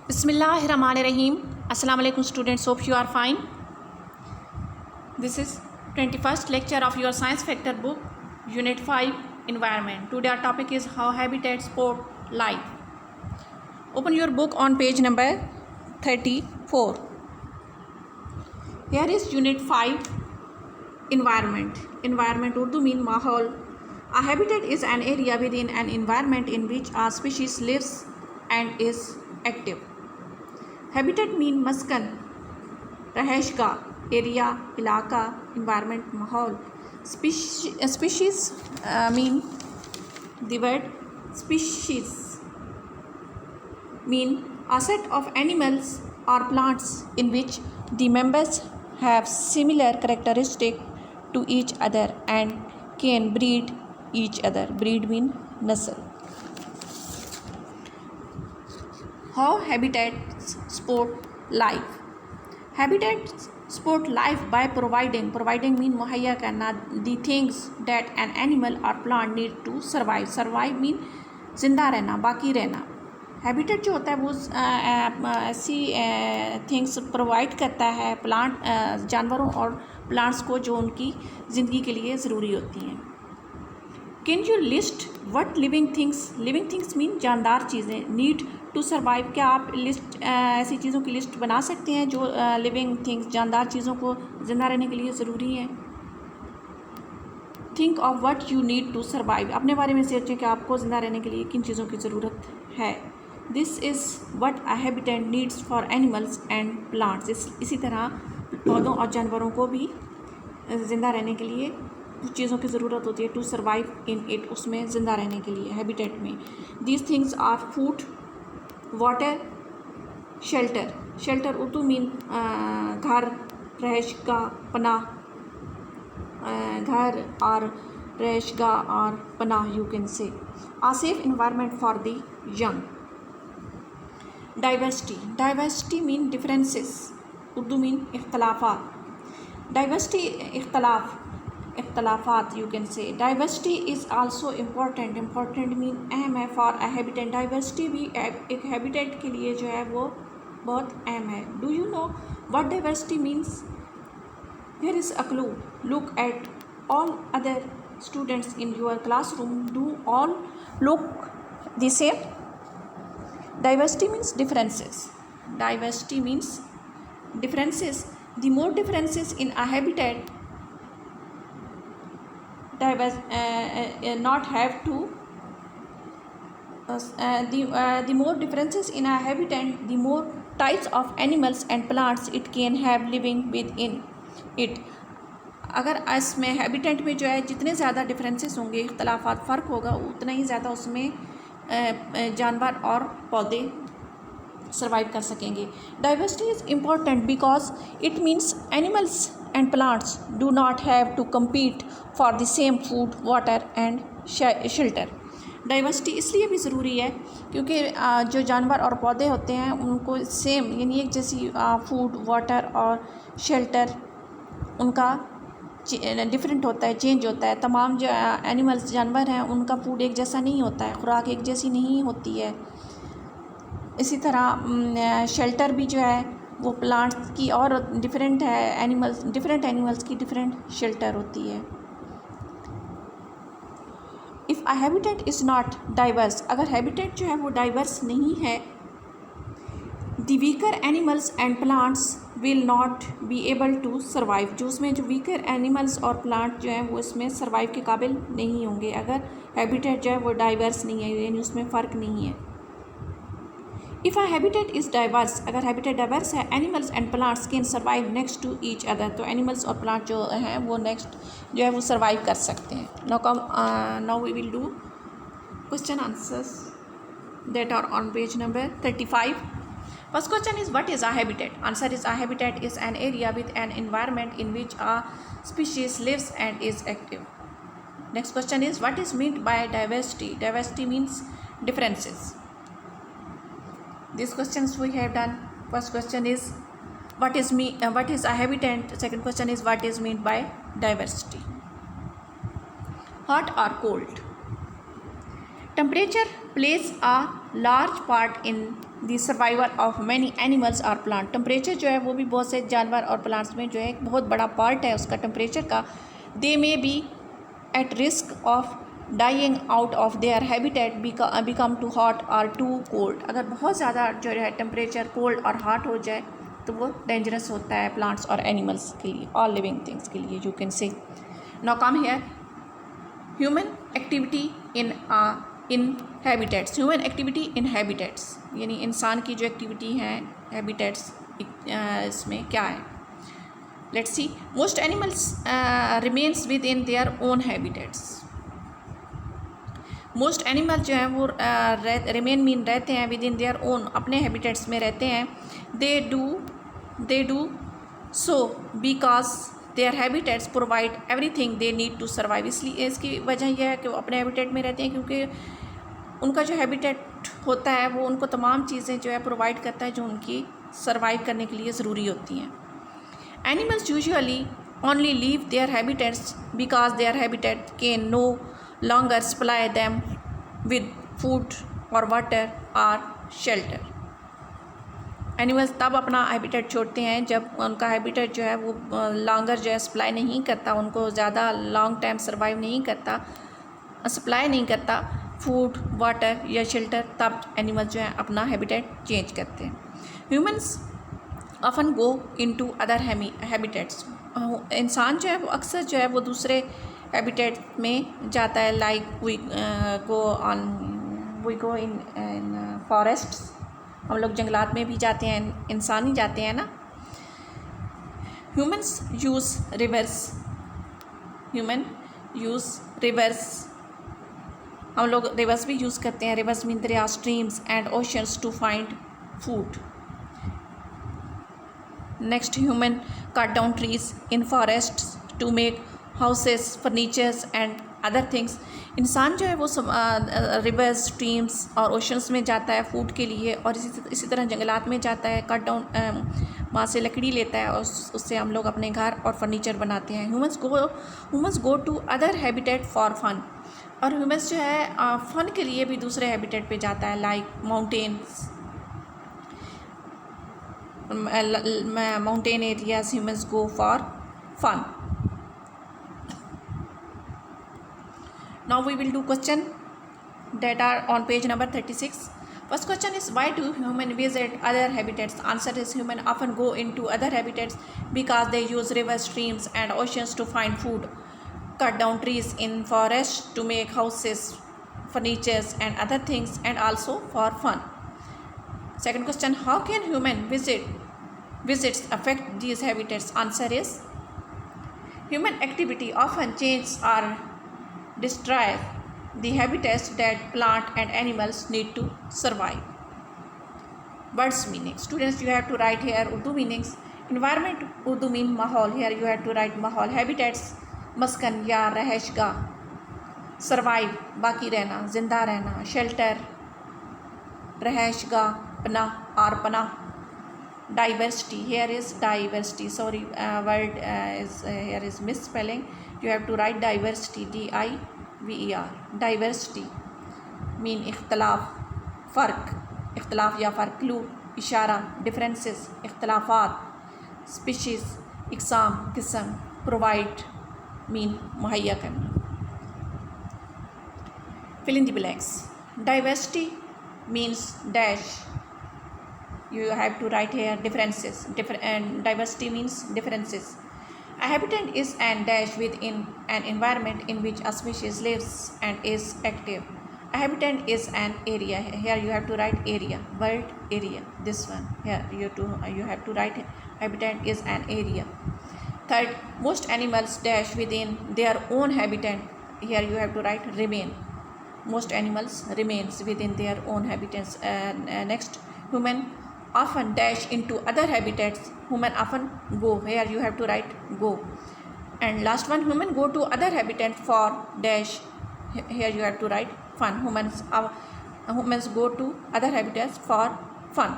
Bismillahirrahmanirrahim. Assalamu alaikum students. Hope you are fine. This is 21st lecture of your science factor book, Unit 5, Environment. Today our topic is how habitats support life. Open your book on page number 34. Here is Unit 5, Environment. Environment Urdu mean mahal. A habitat is an area within an environment in which a species lives and is active. Habitat mean मस्कन, रहायशगाह, area, इलाका, environment, माहौल. Species mean the word species mean a set of animals or plants in which the members have similar characteristic to each other and can breed each other. Breed mean nasl. How habitats support life? Habitats support life by providing mean मुहैया करना the things that an animal or plant need to survive. Survive mean जिंदा रहना, बाकी रहना. Habitat जो होता है वो ऐसी थिंग्स प्रोवाइड करता है प्लांट जानवरों और प्लांट्स को जो उनकी ज़िंदगी के लिए ज़रूरी होती हैं. Can you list what living things mean जानदार चीज़ें नीड टू सर्वाइव. क्या आप लिस्ट ऐसी चीज़ों की लिस्ट बना सकते हैं जो लिविंग थिंग्स जानदार चीज़ों को ज़िंदा रहने के लिए ज़रूरी हैं. Think of what you need to survive. अपने बारे में सोचें कि आपको ज़िंदा रहने के लिए किन चीज़ों की ज़रूरत है. This is what a habitat needs for animals and plants. इसी तरह पौधों और जानवरों को भी ज़िंदा रहने के लिए कुछ चीज़ों की ज़रूरत होती है. टू सर्वाइव इन इट, उसमें ज़िंदा रहने के लिए हैबिटेट में. These things are food, water, shelter. Shelter Urdu mean घर, रहायशगाह, पनाह. घर और रहायशगाह और पनाह you can say. A safe environment for the young. Diversity mean differences. Urdu mean इख्तलाफात. डाइवर्सिटी इख्तलाफात you can say. Diversity is also important mean अहम है फॉर अ हैबिटेट. डाइवर्सिटी भी एक हैबिटेट के लिए जो है वो बहुत अहम है. Do you know what diversity means? Here is a clue. Look at all other students in your classroom. Do all look the same? Diversity means differences. Diversity means differences. The more differences in a habitat, not have to. The more differences in a habitat, the more types of animals and plants it can have living within it. अगर इसमें habitat में जो है जितने ज़्यादा differences होंगे, इख्तलाफात फ़र्क होगा, उतना ही ज़्यादा उसमें जानवर और पौधे सर्वाइव कर सकेंगे. Diversity is important because it means animals and plants do not have to compete for the same food, water and shelter. Diversity इसलिए भी ज़रूरी है क्योंकि जो जानवर और पौधे होते हैं उनको सेम यानी एक जैसी फूड, वाटर और शेल्टर उनका डिफरेंट होता है, चेंज होता है. तमाम जो एनिमल्स जानवर हैं उनका फूड एक जैसा नहीं होता है, खुराक एक जैसी नहीं होती है. इसी तरह शेल्टर भी जो है वो प्लांट्स की और डिफरेंट है. डिफरेंट एनिमल्स की डिफरेंट शेल्टर होती है. If a habitat is not diverse, अगर हैबिटेट जो है वो डाइवर्स नहीं है, the weaker animals and plants will not be able to survive. जो उसमें जो वीकर एनिमल्स और प्लांट जो हैं वो इसमें सर्वाइव के काबिल नहीं होंगे अगर हैबिटेट जो है वो डाइवर्स नहीं है, यानी उसमें फ़र्क नहीं है. If a habitat is diverse, अगर हैबिटेट डाइवर्स है, animals and plants can survive next to each other. तो एनिमल्स और प्लांट जो हैं वो नेक्स्ट जो है वो सर्वाइव कर सकते हैं. Now we will do question answers that are on page number 35. First question is, what is a habitat? Answer is, a habitat is an area with an environment in which a species lives and is active. Next question is, what is meant by diversity? Diversity means differences. These questions we have done. First question is, what is a habitat? Second question is, what is meant by diversity? Hot or cold? Temperature plays a large part in the survival of many animals और plant. Temperature जो है वो भी बहुत से जानवर और plants में जो है एक बहुत बड़ा पार्ट है उसका टेम्परेचर का। They may be at risk of dying out of their habitat become too hot और टू कोल्ड। अगर बहुत ज़्यादा जो है टेम्परेचर कोल्ड और हॉट हो जाए तो वो डेंजरस होता है प्लांट्स और एनिमल्स के लिए, ऑल लिविंग थिंग्स के लिए, यू कैन से। Now come here, human activity in habitats. Human activity in habitats यानी इंसान की जो एक्टिविटी हैं हैबिटेट्स इसमें क्या है। Let's see, most animals remains within their own habitats. Most animal जो हैं वो रिमेन मीन रहते हैं विद इन देयर ओन, अपने हैबिटेट्स में रहते हैं। They do so because their habitats provide everything they need to survive. इसलिए इसकी वजह यह है कि वो अपने हैबिटेट में रहते हैं क्योंकि उनका जो हैबिटेट होता है वो उनको तमाम चीज़ें जो है प्रोवाइड करता है जो उनकी सर्वाइव करने के लिए ज़रूरी होती हैं। Animals usually only leave their habitats because their habitat can no longer supply them with food or water or shelter। Animals तब अपना हैबिटेट छोड़ते हैं जब उनका हैबिटेट जो है वो लॉन्गर जो है सप्लाई नहीं करता, उनको ज़्यादा लॉन्ग टाइम सर्वाइव नहीं करता, सप्लाई नहीं करता फूड, वाटर या शेल्टर, तब एनिमल्स जो है अपना हैबिटेट चेंज करते हैं। Humans often go into other habitats. इंसान जो है वो अक्सर जो है वो दूसरे हैबिटेट में जाता है। Like we go in forests, हम लोग जंगलात में भी जाते हैं, इंसान ही जाते हैं ना। Humans use rivers, human use rivers, हम लोग रिवर्स भी यूज़ करते हैं। रिवर्स मीन दरिया, streams and oceans to find food. Next, human cut down trees in forests to make houses, furnitures and other things. इंसान जो है वो रिवर्स, स्ट्रीम्स और ओशंस में जाता है फूड के लिए, और इसी तरह जंगलात में जाता है, कट डाउन वहाँ से लकड़ी लेता है और उससे हम लोग अपने घर और फर्नीचर बनाते हैं। Humans go to other habitat for fun, और ह्यूमन्स जो है फ़न के लिए भी दूसरे हैबिटेट पे जाता है। Like mountain areas humans go for fun. Now we will do question that are on page number 36. First question is, why do humans visit other habitats? Answer is, humans often go into other habitats because they use rivers, streams and oceans to find food, cut down trees in forests to make houses, furnitures and other things, and also for fun. Second question, how can human visits affect these habitats? Answer is, human activity often changes or destroy the habitats that plant and animals need to survive. Words meaning. Students, you have to write here Urdu meanings. Environment, Urdu mean माहौल. Here you have to write माहौल. Habitats, मस्कन या रहशगाह. Survive, बाकी रहना, जिंदा रहना. Shelter, रहशगाह, पनाह और पनाह. Diversity, here is diversity. Sorry, word here is misspelling. You have to write diversity, DIVER. Diversity mean इख्तलाफ, फ़र्क, इख्तलाफ या फ़र्क. क्लू, इशारा. डिफरेंसेस, इख्तलाफात. स्पीशीज़, इक़साम, किस्म. प्रोवाइड मीन मुहैया करना. fill in the blanks. Diversity means dash. You have to write here differences. And diversity means differences. A habitat is an dash within an environment in which a species lives and is active. A habitat is an area. Here you have to write area. World area. This one. Here you have to write habitat is an area. Third, most animals dash within their own habitat. Here you have to write remain. Most animals remains within their own habitats. Next, human often dash into other habitats. Human often go. Here you have to write go. And last one, human go to other habitat for dash. Here you have to write fun. Humans go to other habitats for fun.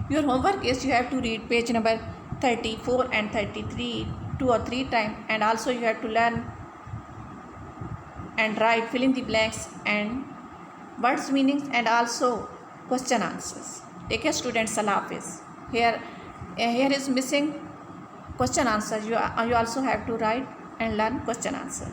Your homework is you have to read page number 34 and 33 2 or 3 times, and also you have to learn and write, fill in the blanks and words meanings and also question answers. Take care students. Allah Hafiz. Here is missing question answer. You also have to write and learn question answer.